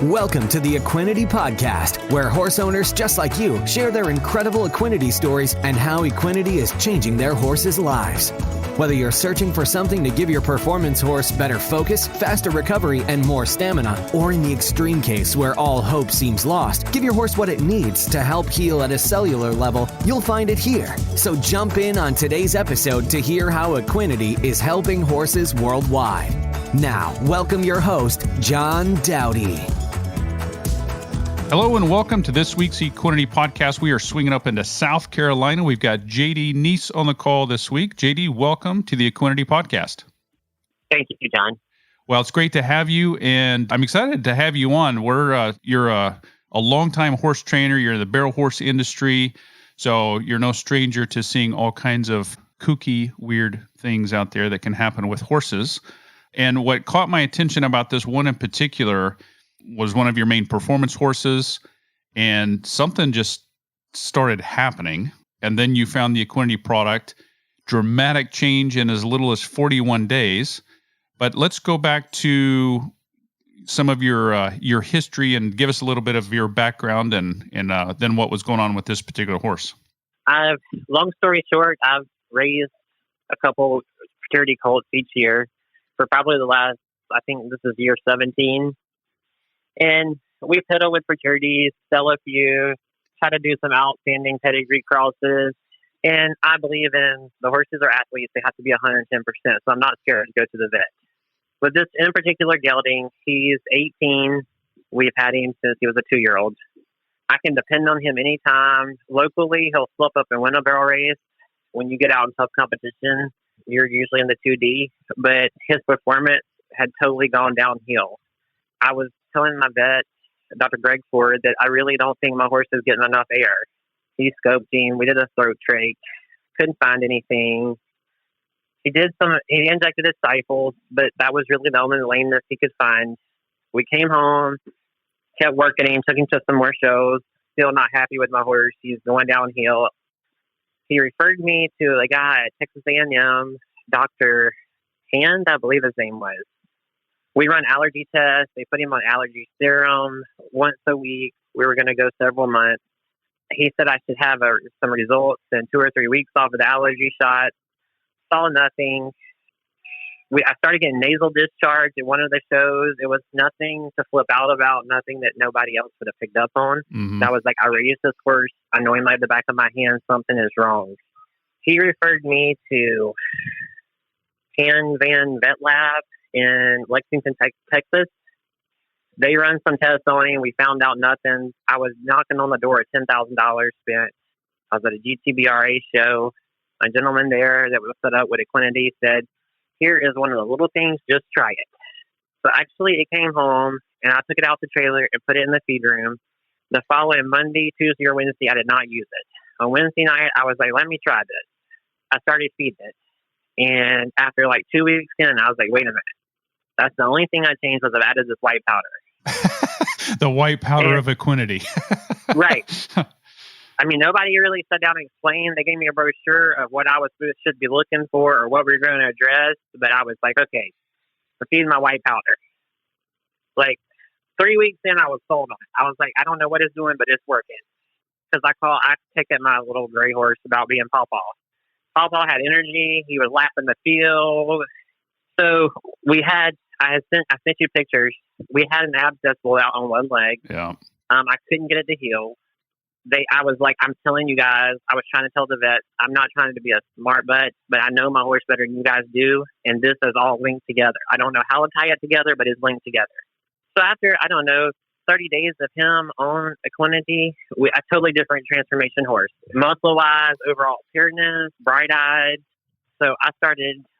Welcome to the Equinety Podcast, where horse owners just like you share their incredible Equinety stories and how Equinety is changing their horses' lives. Whether you're searching for something to give your performance horse better focus, faster recovery, and more stamina, or in the extreme case where all hope seems lost, give your horse what it needs to help heal at a cellular level, you'll find it here. So jump in on today's episode to hear how Equinety is helping horses worldwide. Now, welcome your host, John Dowdy. Hello and welcome to this week's Equinety Podcast. We are swinging up into South Carolina. We've got JD Kneece on the call this week. JD, welcome to the Equinety Podcast. Thank you, John. Well, it's great to have you, and I'm excited to have you on. You're a longtime horse trainer. You're in the barrel horse industry, so you're no stranger to seeing all kinds of kooky, weird things out there that can happen with horses. And what caught my attention about this one in particular was one of your main performance horses, and something just started happening. And then you found the Equinety product, dramatic change in as little as 41 days. But let's go back to some of your history and give us a little bit of your background and then what was going on with this particular horse. Long story short, I've raised a couple fertility colts each year for probably the last, I think this is year 17. And we pedal with fraternities, sell a few, try to do some outstanding pedigree crosses. And I believe in the horses are athletes. They have to be 110%. So I'm not scared to go to the vet. But this in particular gelding, he's 18. We've had him since he was a 2-year-old. I can depend on him anytime. Locally, he'll slip up and win a barrel race. When you get out in tough competition, you're usually in the 2D. But his performance had totally gone downhill. I was telling my vet, Dr. Greg Ford, that I really don't think my horse is getting enough air. He scoped him. We did a throat trach. Couldn't find anything. He injected his stifles, but that was really the only lameness he could find. We came home, kept working him, took him to some more shows. Still not happy with my horse. He's going downhill. He referred me to a guy at Texas A&M, Dr. Hand, I believe his name was. We run allergy tests. They put him on allergy serum once a week. We were going to go several months. He said I should have some results in 2 or 3 weeks off of the allergy shot. Saw nothing. I started getting nasal discharge at one of the shows. It was nothing to flip out about, nothing that nobody else would have picked up on. Mm-hmm. I was like, I raised this horse. I know him like the back of my hand. Something is wrong. He referred me to Han Van Vet Lab in Lexington, Texas. They run some tests on him. We found out nothing. I was knocking on the door at $10,000 spent. I was at a GTBRA show. A gentleman there that was set up with Equinety said, here is one of the little things, just try it. So actually it came home and I took it out the trailer and put it in the feed room. The following Monday, Tuesday, or Wednesday, I did not use it. On Wednesday night, I was like, let me try this. I started feeding it. And after like 2 weeks in, I was like, wait a minute. That's the only thing I changed was I added this white powder. The white powder of Equinety. Right. I mean, nobody really sat down and explained. They gave me a brochure of what I should be looking for or what we were going to address. But I was like, okay, we're feeding my white powder. Like 3 weeks in, I was sold on it. I was like, I don't know what it's doing, but it's working. Because I picked at my little gray horse about being Pawpaw. Pawpaw had energy. He was lapping the field. So I sent you pictures. We had an abscess blow out on one leg. Yeah. I couldn't get it to heal. I was like, I'm telling you guys, I was trying to tell the vet, I'm not trying to be a smart butt, but I know my horse better than you guys do. And this is all linked together. I don't know how to tie it together, but it's linked together. So after, 30 days of him on Equinety, a totally different transformation horse. Muscle-wise, overall appearance, bright-eyed. So I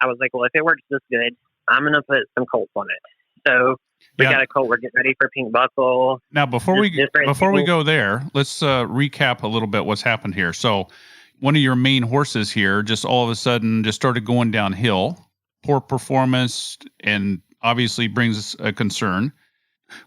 was like, well, if it works this good, I'm going to put some colts on it. So we got a colt. We're getting ready for Pink Buckle. Now, before we go there, let's recap a little bit what's happened here. So one of your main horses here just all of a sudden just started going downhill, poor performance, and obviously brings a concern.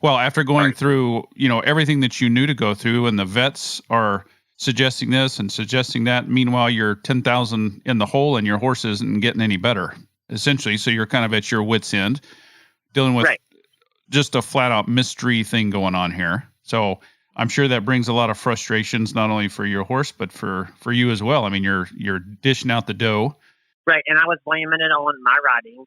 Well, after going through, everything that you knew to go through, and the vets are suggesting this and suggesting that, meanwhile, you're 10,000 in the hole and your horse isn't getting any better, essentially. So you're kind of at your wit's end, dealing with just a flat out mystery thing going on here. So I'm sure that brings a lot of frustrations, not only for your horse, but for you as well. I mean, you're dishing out the dough. Right. And I was blaming it on my riding.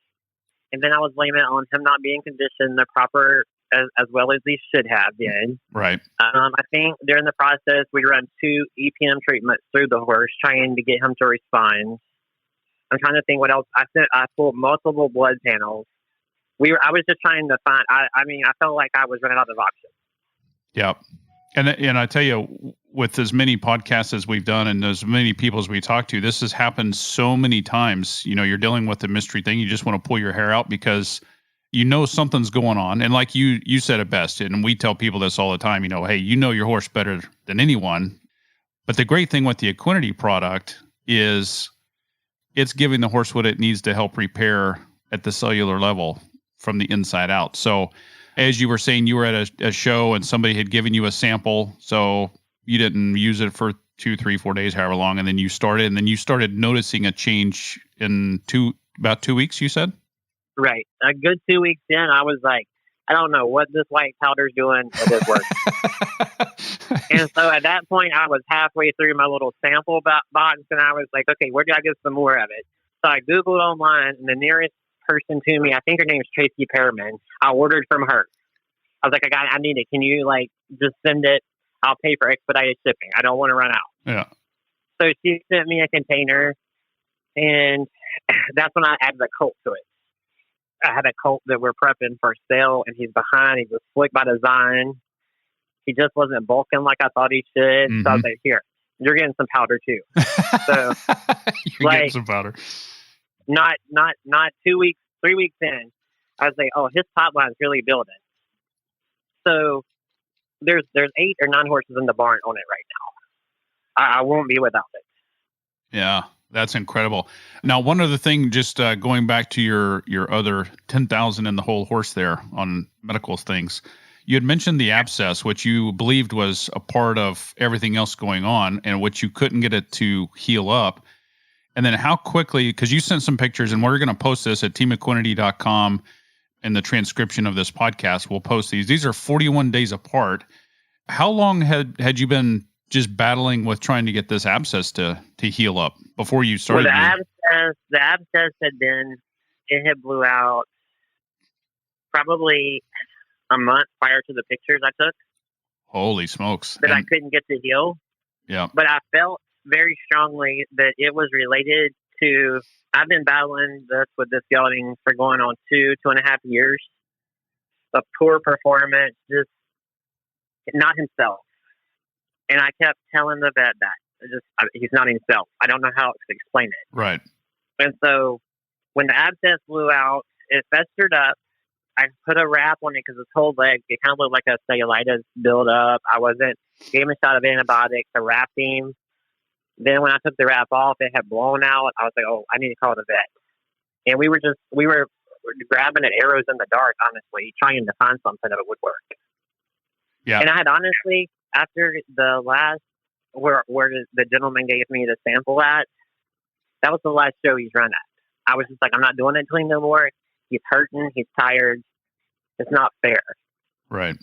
And then I was blaming it on him not being conditioned the proper as well as he should have been. Right. I think during the process, we run 2 EPM treatments through the horse, trying to get him to respond. I'm trying to think what else. I pulled multiple blood panels. I was just trying to find. I felt like I was running out of options. Yeah, and I tell you, with as many podcasts as we've done and as many people as we talk to, this has happened so many times. You know, you're dealing with the mystery thing. You just want to pull your hair out because you know something's going on. And like you said it best, and we tell people this all the time. You know, hey, you know your horse better than anyone. But the great thing with the Equinety product is it's giving the horse what it needs to help repair at the cellular level from the inside out. So as you were saying, you were at a show and somebody had given you a sample. So you didn't use it for 2, 3, 4 days, however long. And then you started noticing a change in about 2 weeks, you said? Right. A good 2 weeks in, I was like, I don't know what this white powder's doing, but it works. And so at that point, I was halfway through my little sample box, and I was like, okay, where do I get some more of it? So I Googled online, and the nearest person to me, I think her name is Tracy Perriman, I ordered from her. I was like, I need it. Can you just send it? I'll pay for expedited shipping. I don't want to run out. Yeah. So she sent me a container, and that's when I added a colt to it. I had a colt that we're prepping for sale, and he's behind. He was slick by design. He just wasn't bulking like I thought he should. Mm-hmm. So I was like, here, you're getting some powder too. So you're getting some powder. Not 2 weeks, 3 weeks in, I was like, oh, his top line's really building. So there's 8 or 9 horses in the barn on it right now. I won't be without it. Yeah, that's incredible. Now, one other thing, just going back to your other 10,000 in the whole horse there on medical things, you had mentioned the abscess, which you believed was a part of everything else going on and which you couldn't get it to heal up. And then how quickly, because you sent some pictures, and we're going to post this at teamequinety.com in the transcription of this podcast. We'll post these. These are 41 days apart. How long had you been just battling with trying to get this abscess to heal up before you started? Well, the abscess had blew out probably a month prior to the pictures I took. Holy smokes. That I couldn't get to heal. Yeah. But I felt very strongly that it was related to, I've been battling this with this gelding for going on 2.5 years of poor performance, just not himself. And I kept telling the vet that he's not himself. I don't know how to explain it. Right. And so when the abscess blew out, it festered up. I put a wrap on it because his whole leg, it kind of looked like a cellulitis buildup. Gave him a shot of antibiotics, I wrapped him. Then when I took the wrap off, it had blown out. I was like, oh, I need to call the vet. And we were grabbing at arrows in the dark, honestly, trying to find something that would work. Yeah. And I had honestly, after the last, where the gentleman gave me the sample at, that was the last show he's run at. I was just like, I'm not doing it clean no more. He's hurting. He's tired. It's not fair. Right.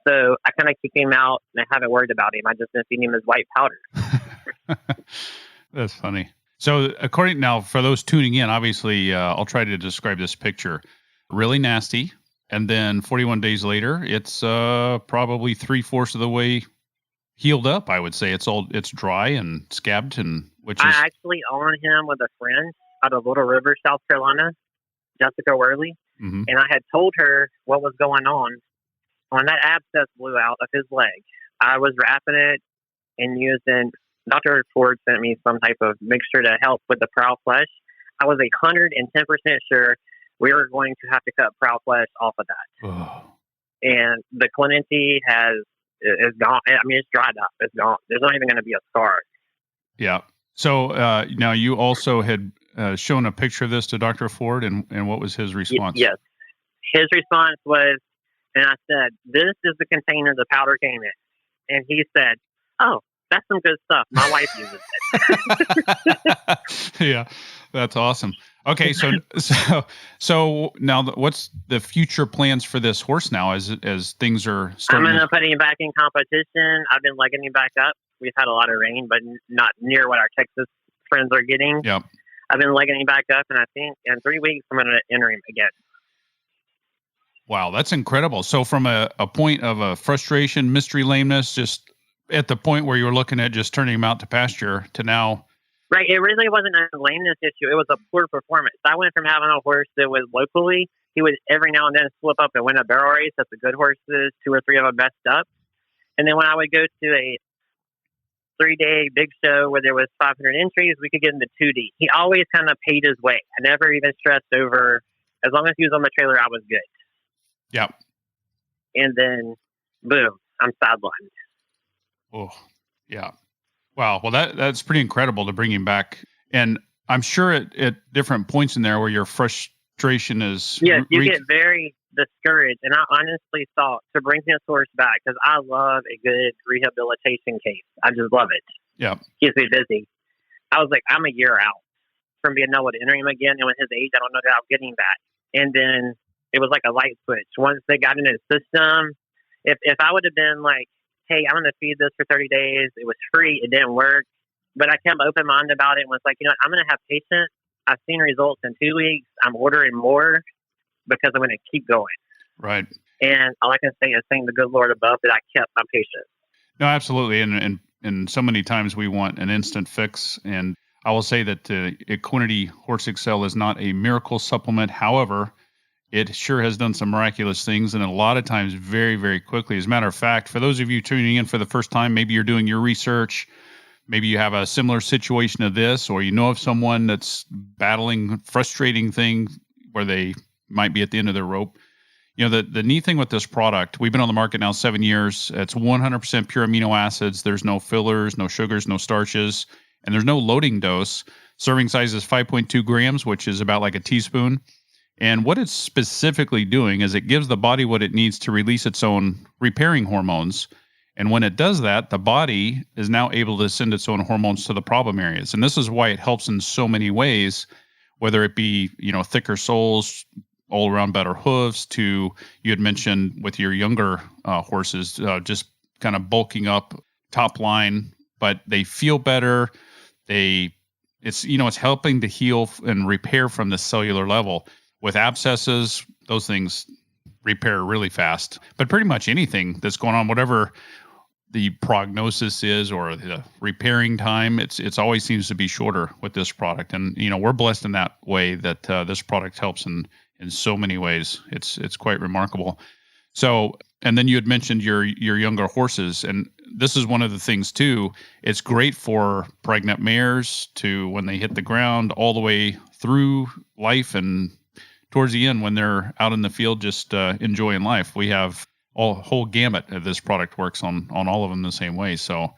So I kind of kicked him out, and I haven't worried about him. I just been feeding him his white powder. That's funny. So now, for those tuning in, obviously, I'll try to describe this picture. Really nasty. And then 41 days later, it's probably 3/4 of the way healed up, I would say. It's dry and scabbed, I actually own him with a friend out of Little River, South Carolina, Jessica Worley. Mm-hmm. And I had told her what was going on. When that abscess blew out of his leg, I was wrapping it and using, Dr. Ford sent me some type of mixture to help with the prow flesh. I was 110% sure we were going to have to cut prow flesh off of that. Oh. And the Equinety is gone. I mean, it's dried up. It's gone. There's not even going to be a scar. Yeah. So now you also had shown a picture of this to Dr. Ford, and what was his response? Yes. His response was, and I said, this is the container the powder came in. And he said, oh, that's some good stuff. My wife uses it. Yeah, that's awesome. Okay, so now what's the future plans for this horse now as things are starting? I'm going to put him back in competition. I've been legging him back up. We've had a lot of rain, but not near what our Texas friends are getting. Yep. I've been legging him back up, and I think in 3 weeks I'm going to enter him again. Wow, that's incredible. So from a point of a frustration, mystery lameness, just at the point where you were looking at just turning him out to pasture to now. Right. It really wasn't a lameness issue. It was a poor performance. I went from having a horse that was locally, he would every now and then slip up and win a barrel race. That's the good horses, 2 or 3 of them messed up. And then when I would go to a 3-day big show where there was 500 entries, we could get into 2D. He always kind of paid his way. I never even stressed over, as long as he was on the trailer, I was good. Yep. And then, boom, I'm sidelined. Oh, yeah. Wow. Well, that's pretty incredible to bring him back. And I'm sure at different points in there where your frustration is. Yes, you get very discouraged. And I honestly thought to bring this horse back, because I love a good rehabilitation case. I just love it. Yeah. Keeps me busy. I was like, I'm a year out from being able to enter him again. And with his age, I don't know that I'll get him back. And then it was like a light switch. Once they got into the system, if I would have been like, hey, I'm going to feed this for 30 days. It was free. It didn't work. But I kept open-minded about it and was like, I'm going to have patience. I've seen results in 2 weeks. I'm ordering more because I'm going to keep going. Right. And all I can say is thank the good Lord above that I kept my patience. No, absolutely. And so many times we want an instant fix. And I will say that Equinety Horse XL is not a miracle supplement. However, it sure has done some miraculous things, and a lot of times very, very quickly. As a matter of fact, for those of you tuning in for the first time, maybe you're doing your research, maybe you have a similar situation to this, or you know of someone that's battling frustrating thing where they might be at the end of their rope. The neat thing with this product, we've been on the market now 7 years. It's 100% pure amino acids. There's no fillers, no sugars, no starches, and there's no loading dose. Serving size is 5.2 grams, which is about like a teaspoon. And what it's specifically doing is it gives the body what it needs to release its own repairing hormones. And when it does that, the body is now able to send its own hormones to the problem areas. And this is why it helps in so many ways, whether it be, thicker soles, all around better hooves, to, you had mentioned with your younger horses, just kind of bulking up top line, but they feel better. It's helping to heal and repair from the cellular level. With abscesses, those things repair really fast. But pretty much anything that's going on, whatever the prognosis is or the repairing time, it's always seems to be shorter with this product. And we're blessed in that way that this product helps in so many ways. It's quite remarkable. So, and then you had mentioned your younger horses, and this is one of the things too. It's great for pregnant mares to, when they hit the ground, all the way through life and towards the end when they're out in the field just enjoying life. We have a whole gamut of this product works on all of them the same way. So,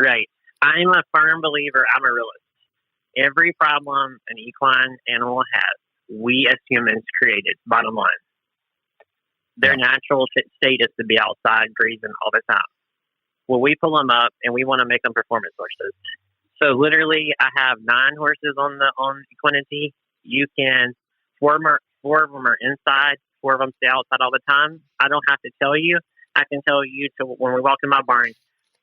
right. I'm a firm believer. I'm a realist. Every problem an equine animal has, we as humans created, bottom line. Their natural state is to be outside grazing all the time. Well, we pull them up and we want to make them performance horses. So literally I have 9 horses on Equinety. You can, 4 of them are inside, 4 of them stay outside all the time. I don't have to tell you. I can tell you to, when we walk in my barn,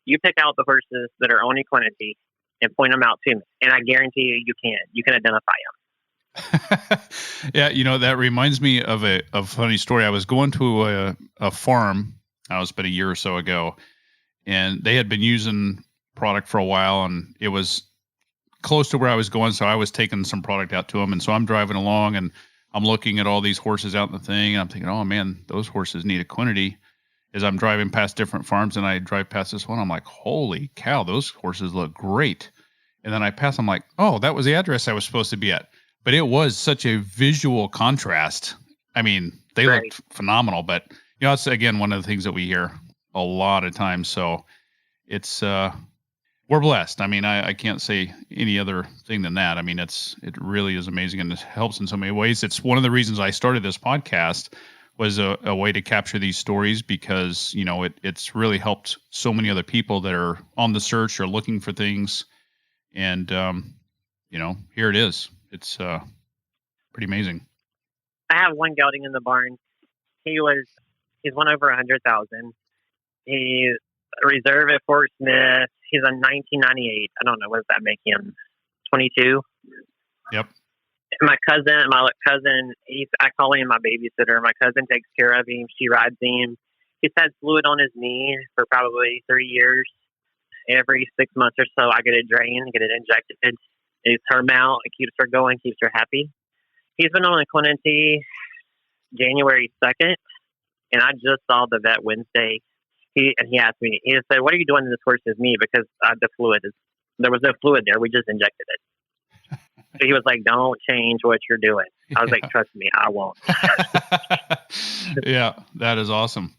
you pick out the horses that are on Equinety and point them out to me. And I guarantee you can identify them. Yeah. That reminds me of a funny story. I was going to a farm, I was about a year or so ago, and they had been using product for a while, and it was close to where I was going. So I was taking some product out to them. And so I'm driving along and I'm looking at all these horses out in the thing. And I'm thinking, oh man, those horses need Equinety. As I'm driving past different farms and I drive past this one, I'm like, holy cow, those horses look great. And then I pass, I'm like, oh, that was the address I was supposed to be at. But it was such a visual contrast. I mean, they looked phenomenal, but it's again, one of the things that we hear a lot of times. So it's, we're blessed. I mean, I can't say any other thing than that. I mean, it really is amazing, and it helps in so many ways. It's one of the reasons I started this podcast was a way to capture these stories, because, it's really helped so many other people that are on the search or looking for things. And, here it is. It's pretty amazing. I have one gelding in the barn. He's won over 100,000. He's a reserve at Fort Smith. He's a 1998. I don't know, what does that make him? 22. Yep. My cousin, I call him my babysitter. My cousin takes care of him. She rides him. He's had fluid on his knee for probably 3 years. Every 6 months or so, I get it drained, get it injected. It's her mount. It keeps her going, keeps her happy. He's been on Equinety January 2nd, and I just saw the vet Wednesday. He asked me, he said, "What are you doing to this horse's knee?" Because there was no fluid there. We just injected it. So he was like, "Don't change what you're doing." I was like, "Trust me, I won't." Yeah, that is awesome.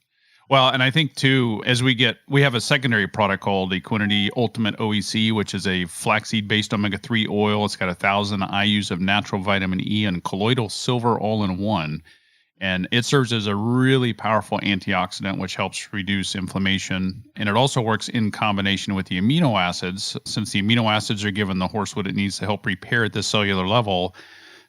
Well, and I think too, as we have a secondary product called Equinety Ultimate OEC, which is a flaxseed-based omega-3 oil. It's got 1,000 IUs of natural vitamin E and colloidal silver all in one. And it serves as a really powerful antioxidant, which helps reduce inflammation. And it also works in combination with the amino acids. Since the amino acids are giving the horse what it needs to help repair at the cellular level,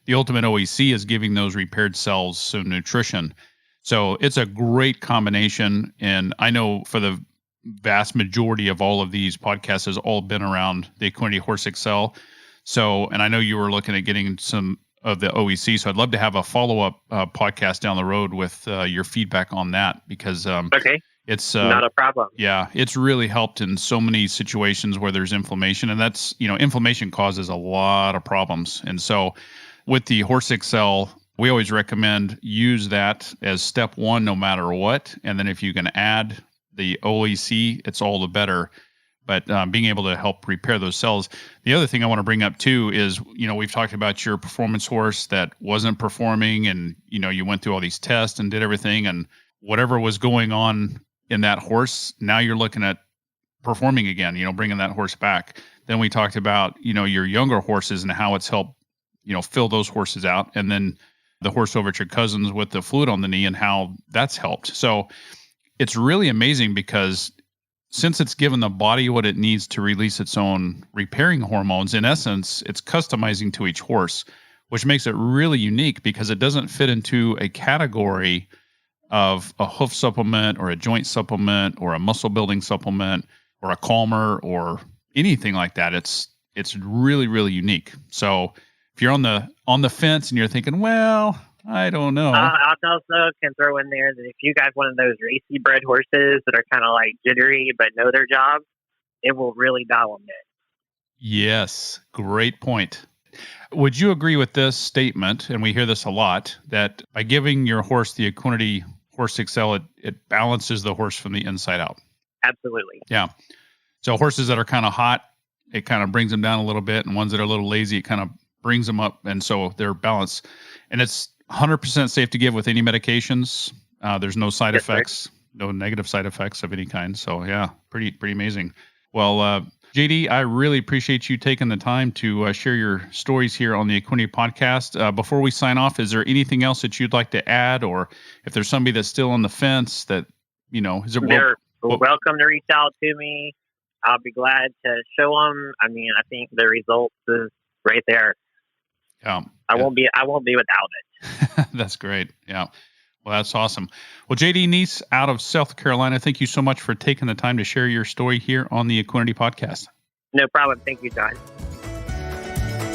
the Ultimate OEC is giving those repaired cells some nutrition. So it's a great combination. And I know for the vast majority of all of these podcasts has all been around the Equinety Horse XL. So, and I know you were looking at getting some of the OEC. So I'd love to have a follow-up podcast down the road with your feedback on that, because okay, it's not a problem. Yeah, it's really helped in so many situations where there's inflammation, and that's, inflammation causes a lot of problems. And so with the Horse XL, we always recommend use that as step one, no matter what. And then if you can add the OEC, it's all the better. But being able to help repair those cells. The other thing I want to bring up too is, we've talked about your performance horse that wasn't performing, and, you went through all these tests and did everything, and whatever was going on in that horse, now you're looking at performing again, bringing that horse back. Then we talked about, your younger horses and how it's helped, fill those horses out. And then the horse over at your cousin's with the fluid on the knee and how that's helped. So it's really amazing, because since it's given the body what it needs to release its own repairing hormones, in essence, it's customizing to each horse, which makes it really unique, because it doesn't fit into a category of a hoof supplement or a joint supplement or a muscle building supplement or a calmer or anything like that. It's really, really unique. So if you're on the fence and you're thinking, well, I don't know. I also can throw in there that if you got one of those racy bred horses that are kind of like jittery but know their job, it will really dial them in. Yes, great point. Would you agree with this statement, and we hear this a lot, that by giving your horse the Equinety Horse XL, it balances the horse from the inside out? Absolutely. Yeah. So horses that are kind of hot, it kind of brings them down a little bit, and ones that are a little lazy, it kind of brings them up, and so they're balanced. And it's 100% safe to give with any medications. There's no side effects, no negative side effects of any kind. So yeah, pretty amazing. Well, JD, I really appreciate you taking the time to share your stories here on the Equinety Podcast. Before we sign off, is there anything else that you'd like to add, or if there's somebody that's still on the fence that, is there? They're welcome to reach out to me. I'll be glad to show them. I mean, I think the results is right there. Yeah. I won't be without it. That's great. Yeah. Well, that's awesome. Well, JD Kneece out of South Carolina, thank you so much for taking the time to share your story here on the Equinety Podcast. No problem. Thank you, John.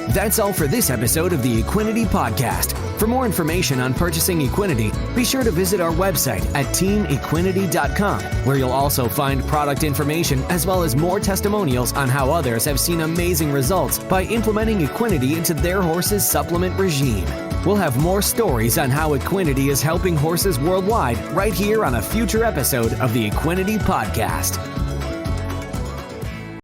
That's all for this episode of the Equinety Podcast. For more information on purchasing Equinety, be sure to visit our website at teamequinety.com, where you'll also find product information as well as more testimonials on how others have seen amazing results by implementing Equinety into their horse's supplement regime. We'll have more stories on how Equinety is helping horses worldwide right here on a future episode of the Equinety Podcast.